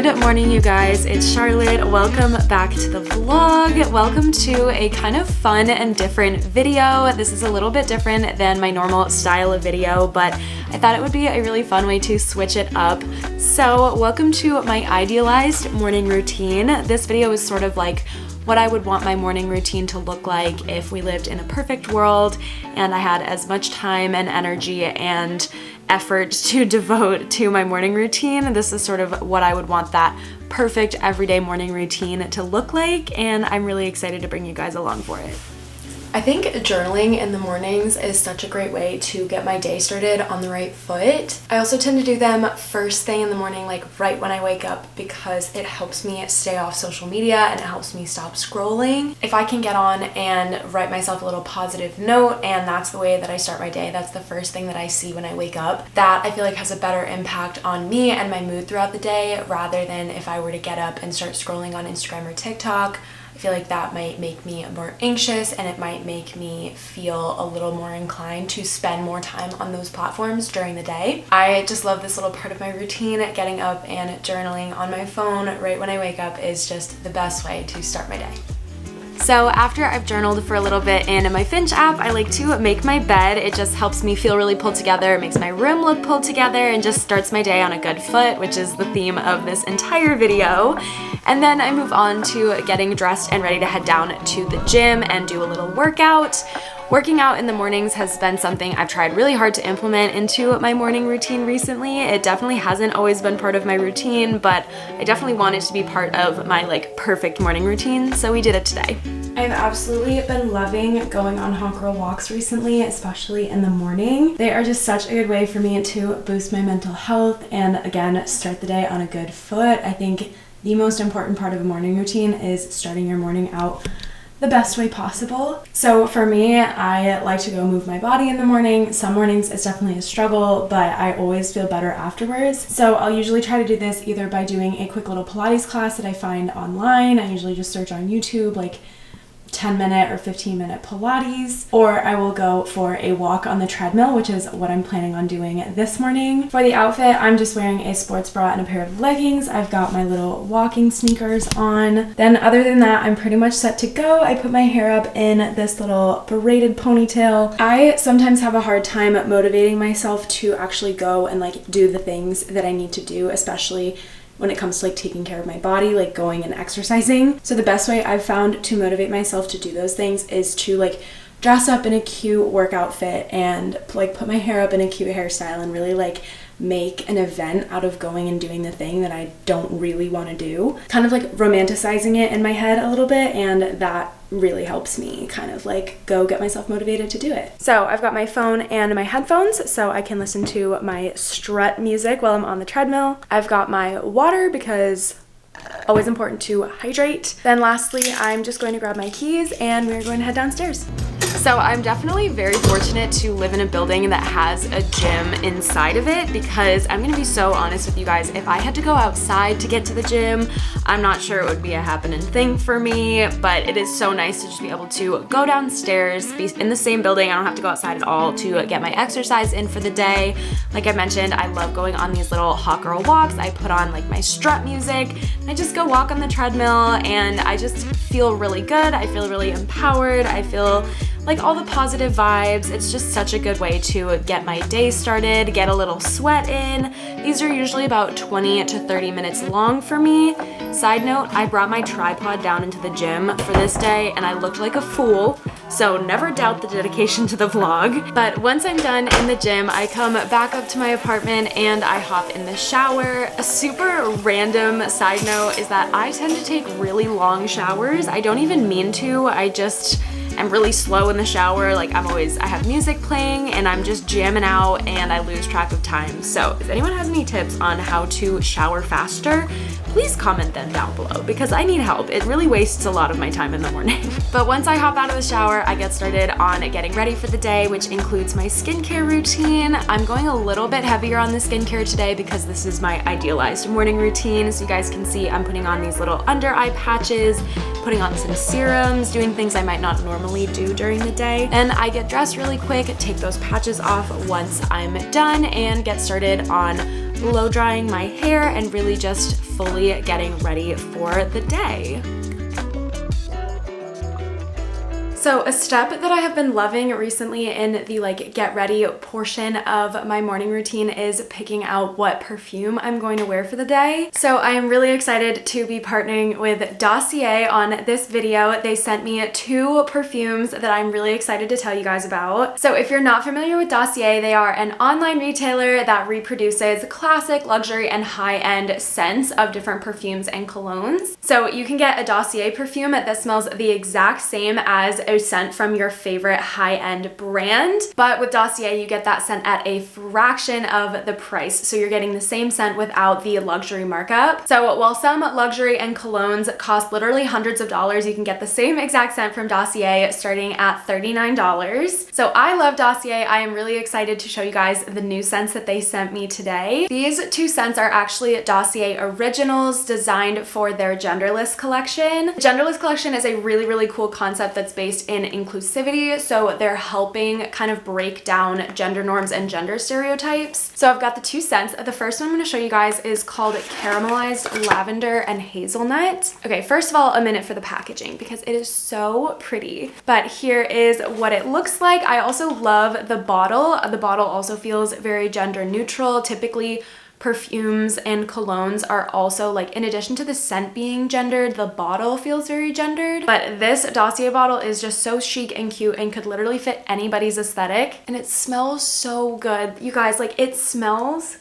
Good morning, you guys. It's Charlotte. Welcome back to the vlog. Welcome to a kind of fun and different video. This is a little bit different than my normal style of video, but I thought it would be a really fun way to switch it up. So welcome to my idealized morning routine. This video is sort of like what I would want my morning routine to look like if we lived in a perfect world and I had as much time and energy and effort to devote to my morning routine. This is sort of what I would want that perfect everyday morning routine to look like, and I'm really excited to bring you guys along for it. I think journaling in the mornings is such a great way to get my day started on the right foot. I also tend to do them first thing in the morning, like right when I wake up, because it helps me stay off social media and it helps me stop scrolling. If I can get on and write myself a little positive note and that's the way that I start my day, that's the first thing that I see when I wake up, that I feel like has a better impact on me and my mood throughout the day, rather than if I were to get up and start scrolling on Instagram or TikTok. I feel like that might make me more anxious and it might make me feel a little more inclined to spend more time on those platforms during the day. I just love this little part of my routine. Getting up and journaling on my phone right when I wake up is just the best way to start my day. So after I've journaled for a little bit in my Finch app, I like to make my bed. It just helps me feel really pulled together. It makes my room look pulled together and just starts my day on a good foot, which is the theme of this entire video. And then I move on to getting dressed and ready to head down to the gym and do a little workout. Working out in the mornings has been something I've tried really hard to implement into my morning routine recently. It definitely hasn't always been part of my routine, but I definitely want it to be part of my perfect morning routine, so we did it today. I've absolutely been loving going on hot girl walks recently, especially in the morning. They are just such a good way for me to boost my mental health and again, start the day on a good foot. I think the most important part of a morning routine is starting your morning out the best way possible. So for me, I like to go move my body in the morning. Some mornings it's definitely a struggle, but I always feel better afterwards. So I'll usually try to do this either by doing a quick little Pilates class that I find online. I usually just search on YouTube, 10-minute or 15-minute Pilates, or I will go for a walk on the treadmill, which is what I'm planning on doing this morning. For the outfit, I'm just wearing a sports bra and a pair of leggings. I've got my little walking sneakers on. Then other than that, I'm pretty much set to go. I put my hair up in this little braided ponytail. I sometimes have a hard time motivating myself to actually go and do the things that I need to do, especially when it comes to taking care of my body, going and exercising. So the best way I've found to motivate myself to do those things is to dress up in a cute work outfit and put my hair up in a cute hairstyle and really make an event out of going and doing the thing that I don't really want to do. Kind of romanticizing it in my head a little bit, and that really helps me go get myself motivated to do it. So I've got my phone and my headphones so I can listen to my strut music while I'm on the treadmill. I've got my water because always important to hydrate. Then lastly, I'm just going to grab my keys and we're going to head downstairs. So I'm definitely very fortunate to live in a building that has a gym inside of it, because I'm gonna be so honest with you guys, if I had to go outside to get to the gym, I'm not sure it would be a happening thing for me, but it is so nice to just be able to go downstairs, be in the same building. I don't have to go outside at all to get my exercise in for the day. Like I mentioned, I love going on these little hot girl walks. I put on my strut music, and I just go walk on the treadmill and I just feel really good. I feel really empowered. I feel all the positive vibes. It's just such a good way to get my day started, get a little sweat in. These are usually about 20 to 30 minutes long for me. Side note, I brought my tripod down into the gym for this day and I looked like a fool, so never doubt the dedication to the vlog. But once I'm done in the gym, I come back up to my apartment and I hop in the shower. A super random side note is that I tend to take really long showers. I don't even mean to, I'm really slow in the shower. I have music playing and I'm just jamming out and I lose track of time. So if anyone has any tips on how to shower faster, please comment them down below because I need help. It really wastes a lot of my time in the morning. But once I hop out of the shower, I get started on getting ready for the day, which includes my skincare routine. I'm going a little bit heavier on the skincare today because this is my idealized morning routine. So you guys can see I'm putting on these little under eye patches, putting on some serums, doing things I might not normally do during the day. And I get dressed really quick, take those patches off once I'm done, and get started on blow drying my hair, and really just fully getting ready for the day. So a step that I have been loving recently in the like get ready portion of my morning routine is picking out what perfume I'm going to wear for the day. So I am really excited to be partnering with Dossier on this video. They sent me 2 perfumes that I'm really excited to tell you guys about. So if you're not familiar with Dossier, they are an online retailer that reproduces classic, luxury, and high-end scents of different perfumes and colognes. So you can get a Dossier perfume that smells the exact same as a scent from your favorite high-end brand, but with Dossier you get that scent at a fraction of the price, so you're getting the same scent without the luxury markup. So while some luxury and colognes cost literally hundreds of dollars, you can get the same exact scent from Dossier starting at $39. So I love Dossier. I am really excited to show you guys the new scents that they sent me today. These 2 scents are actually Dossier originals designed for their Genderless collection. The Genderless collection is a really cool concept that's based in inclusivity, so they're helping kind of break down gender norms and gender stereotypes. So I've got the 2 scents. The first one I'm going to show you guys is called Caramelized Lavender and Hazelnut. Okay, first of all, a minute for the packaging because it is so pretty. But here is what it looks like. I also love the bottle. The bottle also feels very gender neutral. Typically, perfumes and colognes are also like, in addition to the scent being gendered, the bottle feels very gendered. But this Dossier bottle is just so chic and cute and could literally fit anybody's aesthetic. And it smells so good. You guys, like, it smells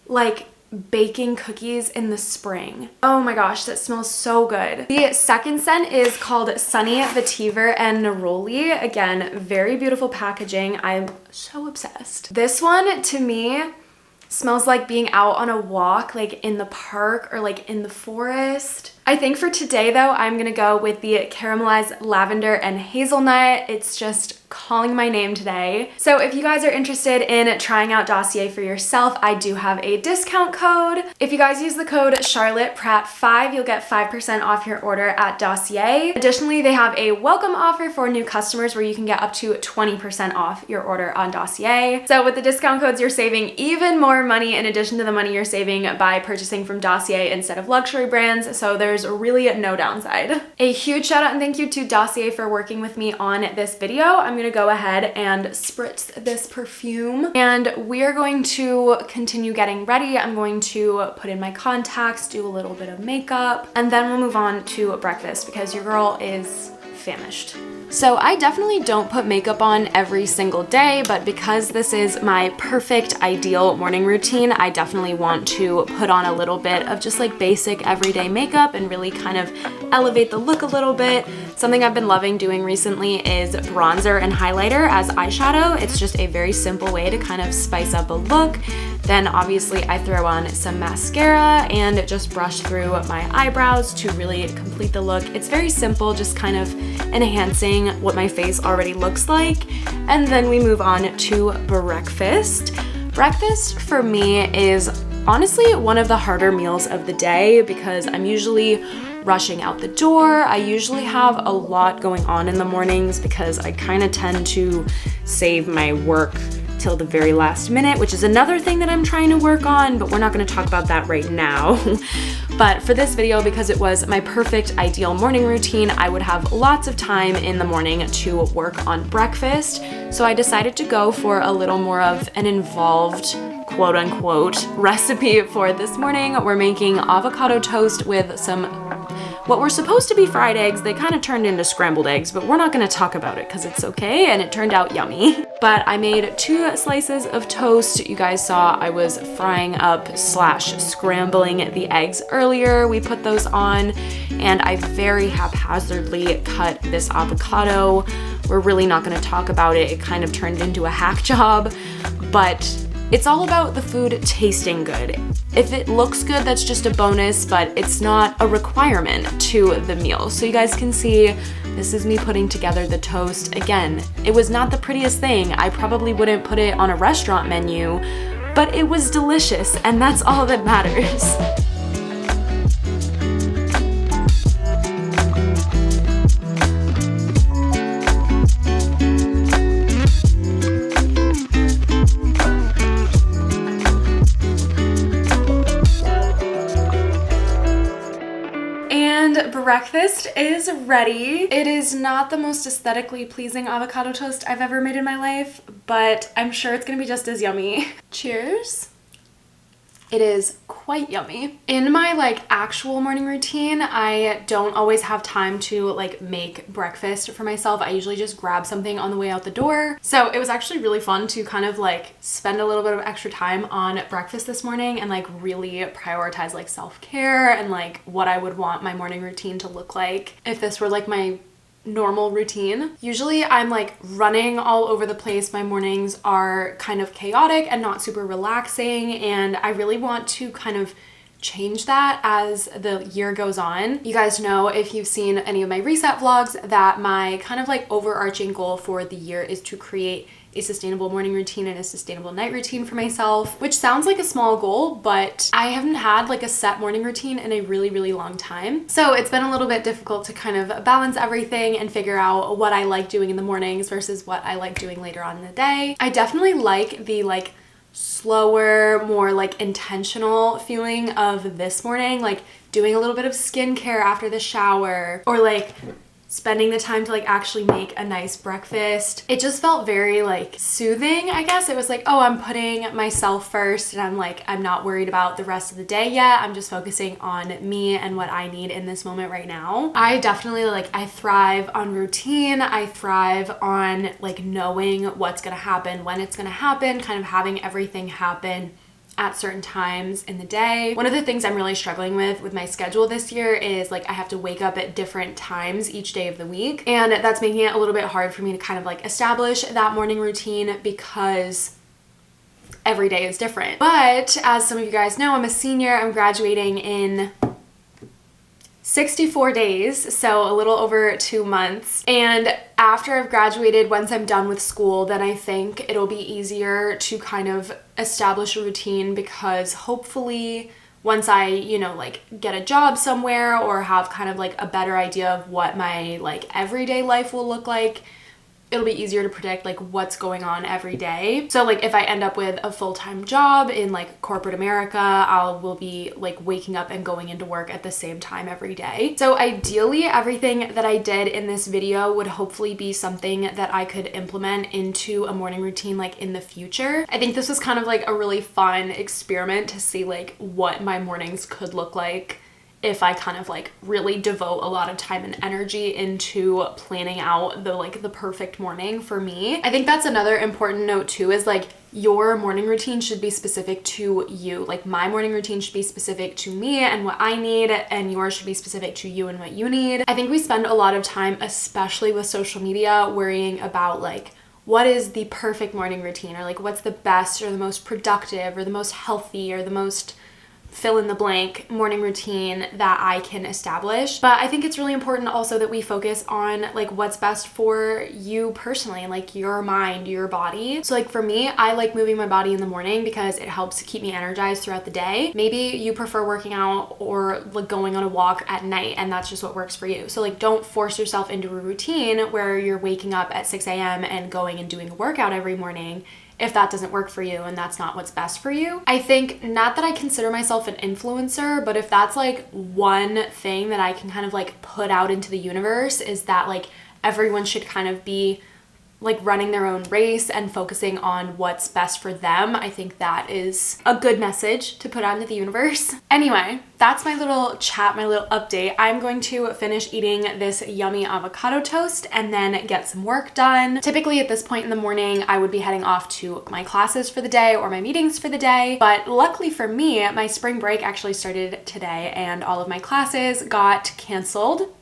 like baking cookies in the spring. Oh my gosh, that smells so good. The second scent is called Sunny Vetiver and Neroli. Again, very beautiful packaging. I'm so obsessed. This one, to me, smells like being out on a walk, like in the park or like in the forest. I think for today though, I'm gonna go with the Caramelized Lavender and Hazelnut. It's just calling my name today. So if you guys are interested in trying out Dossier for yourself, I do have a discount code. If you guys use the code CharlottePratt5, you'll get 5% off your order at Dossier. Additionally, they have a welcome offer for new customers where you can get up to 20% off your order on Dossier. So with the discount codes, you're saving even more money in addition to the money you're saving by purchasing from Dossier instead of luxury brands. So there's really no downside. A huge shout out and thank you to Dossier for working with me on this video. I'm gonna go ahead and spritz this perfume and we're going to continue getting ready. I'm going to put in my contacts, do a little bit of makeup, and then we'll move on to breakfast because your girl is famished. So I definitely don't put makeup on every single day, but because this is my perfect ideal morning routine, I definitely want to put on a little bit of just like basic everyday makeup and really kind of elevate the look a little bit. Something I've been loving doing recently is bronzer and highlighter as eyeshadow. It's just a very simple way to kind of spice up a look. Then obviously I throw on some mascara and just brush through my eyebrows to really complete the look. It's very simple, just kind of enhancing what my face already looks like. And then we move on to breakfast. Breakfast for me is honestly one of the harder meals of the day because I'm usually rushing out the door. I usually have a lot going on in the mornings because I kind of tend to save my work till the very last minute, which is another thing that I'm trying to work on, but we're not going to talk about that right now. But for this video, because it was my perfect ideal morning routine, I would have lots of time in the morning to work on breakfast. So I decided to go for a little more of an involved quote unquote recipe for this morning. We're making avocado toast with some what were supposed to be fried eggs. They kind of turned into scrambled eggs, but we're not going to talk about it because it's okay and it turned out yummy. But I made 2 slices of toast. You guys saw I was frying up / scrambling the eggs earlier. We put those on and I very haphazardly cut this avocado. We're really not going to talk about it. It kind of turned into a hack job, but it's all about the food tasting good. If it looks good, that's just a bonus, but it's not a requirement to the meal. So you guys can see, this is me putting together the toast. Again, it was not the prettiest thing. I probably wouldn't put it on a restaurant menu, but it was delicious, and that's all that matters. breakfast is ready. It is not the most aesthetically pleasing avocado toast I've ever made in my life, but I'm sure it's gonna be just as yummy. Cheers. It is quite yummy. In my like actual morning routine, I don't always have time to like make breakfast for myself. I usually just grab something on the way out the door. So it was actually really fun to kind of like spend a little bit of extra time on breakfast this morning and like really prioritize like self-care and like what I would want my morning routine to look like if this were like my normal routine. Usually I'm like running all over the place. My mornings are kind of chaotic and not super relaxing, and I really want to kind of change that as the year goes on. You guys know, if you've seen any of my reset vlogs, that my kind of like overarching goal for the year is to create a sustainable morning routine and a sustainable night routine for myself, which sounds like a small goal, but I haven't had like a set morning routine in a really, really long time. So it's been a little bit difficult to kind of balance everything and figure out what I like doing in the mornings versus what I like doing later on in the day. I definitely like the like slower, more like intentional feeling of this morning, like doing a little bit of skincare after the shower, or like spending the time to like actually make a nice breakfast. It just felt very like soothing, I guess. It was like, oh, I'm putting myself first, and I'm not worried about the rest of the day yet. I'm just focusing on me and what I need in this moment right now. I definitely I thrive on routine. I thrive on like knowing what's gonna happen, when it's gonna happen, kind of having everything happen at certain times in the day. One of the things I'm really struggling with my schedule this year is like I have to wake up at different times each day of the week, and that's making it a little bit hard for me to kind of like establish that morning routine because every day is different. But as some of you guys know, I'm a senior. I'm graduating in 64 days, so a little over 2 months. And after I've graduated, once I'm done with school, then I think it'll be easier to kind of establish a routine, because hopefully once I, like get a job somewhere or have kind of like a better idea of what my like everyday life will look like, it'll be easier to predict like what's going on every day. So like if I end up with a full-time job in like corporate America, will be like waking up and going into work at the same time every day. So ideally, everything that I did in this video would hopefully be something that I could implement into a morning routine like in the future. I think this was kind of like a really fun experiment to see like what my mornings could look like if I kind of like really devote a lot of time and energy into planning out the perfect morning for me. I think that's another important note too, is like your morning routine should be specific to you. Like my morning routine should be specific to me and what I need, and yours should be specific to you and what you need. I think we spend a lot of time, especially with social media, worrying about like what is the perfect morning routine, or like what's the best or the most productive or the most healthy or the most fill in the blank morning routine that I can establish. But I think it's really important also that we focus on like what's best for you personally and like your mind, your body. So like for me, I like moving my body in the morning because it helps keep me energized throughout the day. Maybe you prefer working out or like going on a walk at night, and that's just what works for you. So like don't force yourself into a routine where you're waking up at 6 a.m. and going and doing a workout every morning if that doesn't work for you and that's not what's best for you. I think, not that I consider myself an influencer, but if that's like one thing that I can kind of like put out into the universe, is that like everyone should kind of be like running their own race and focusing on what's best for them. I think that is a good message to put out into the universe. Anyway, that's my little chat, my little update. I'm going to finish eating this yummy avocado toast and then get some work done. Typically at this point in the morning, I would be heading off to my classes for the day or my meetings for the day. But luckily for me, my spring break actually started today and all of my classes got canceled.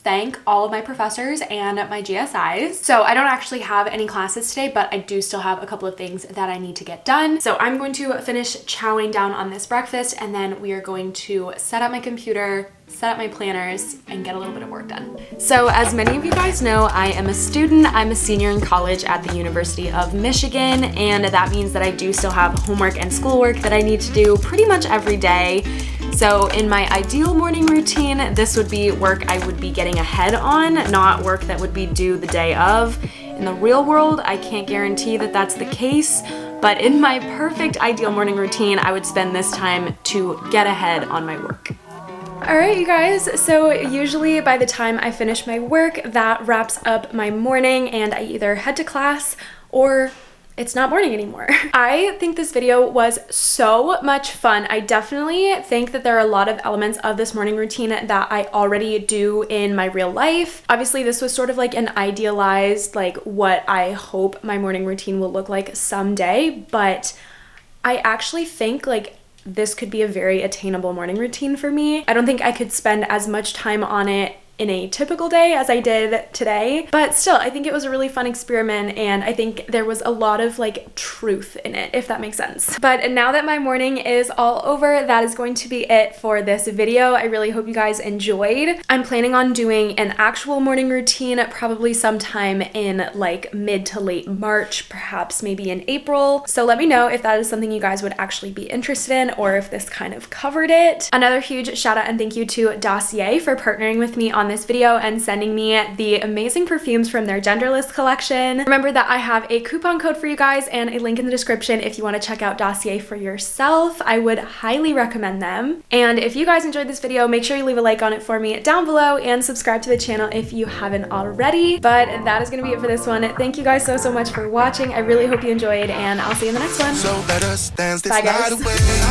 Thank all of my professors and my GSIs. So I don't actually have any classes today, but I do still have a couple of things that I need to get done. So I'm going to finish chowing down on this breakfast, and then we are going to set up my computer, set up my planners, and get a little bit of work done. So as many of you guys know, I am a student. I'm a senior in college at the University of Michigan, and that means that I do still have homework and schoolwork that I need to do pretty much every day. So in my ideal morning routine, this would be work I would be getting ahead on, not work that would be due the day of. In the real world, I can't guarantee that that's the case, but in my perfect ideal morning routine, I would spend this time to get ahead on my work. All right, you guys, so usually by the time I finish my work, that wraps up my morning and I either head to class or it's not morning anymore. I think this video was so much fun. I definitely think that there are a lot of elements of this morning routine that I already do in my real life. Obviously, this was sort of like an idealized, like what I hope my morning routine will look like someday, but I actually think like this could be a very attainable morning routine for me. I don't think I could spend as much time on it in a typical day as I did today, but still I think it was a really fun experiment and I think there was a lot of like truth in it, if that makes sense. But now that my morning is all over, that is going to be it for this video. I really hope you guys enjoyed. I'm planning on doing an actual morning routine probably sometime in like mid to late March, perhaps maybe in April. So let me know if that is something you guys would actually be interested in or if this kind of covered it. Another huge shout out and thank you to Dossier for partnering with me on this video and sending me the amazing perfumes from their Genderless collection. Remember that I have a coupon code for you guys and a link in the description if you want to check out Dossier for yourself. I would highly recommend them. And if you guys enjoyed this video, make sure you leave a like on it for me down below and subscribe to the channel if you haven't already. But that is going to be it for this one. Thank you guys so much for watching. I really hope you enjoyed and I'll see you in the next one. So let us dance this Bye, guys. night away.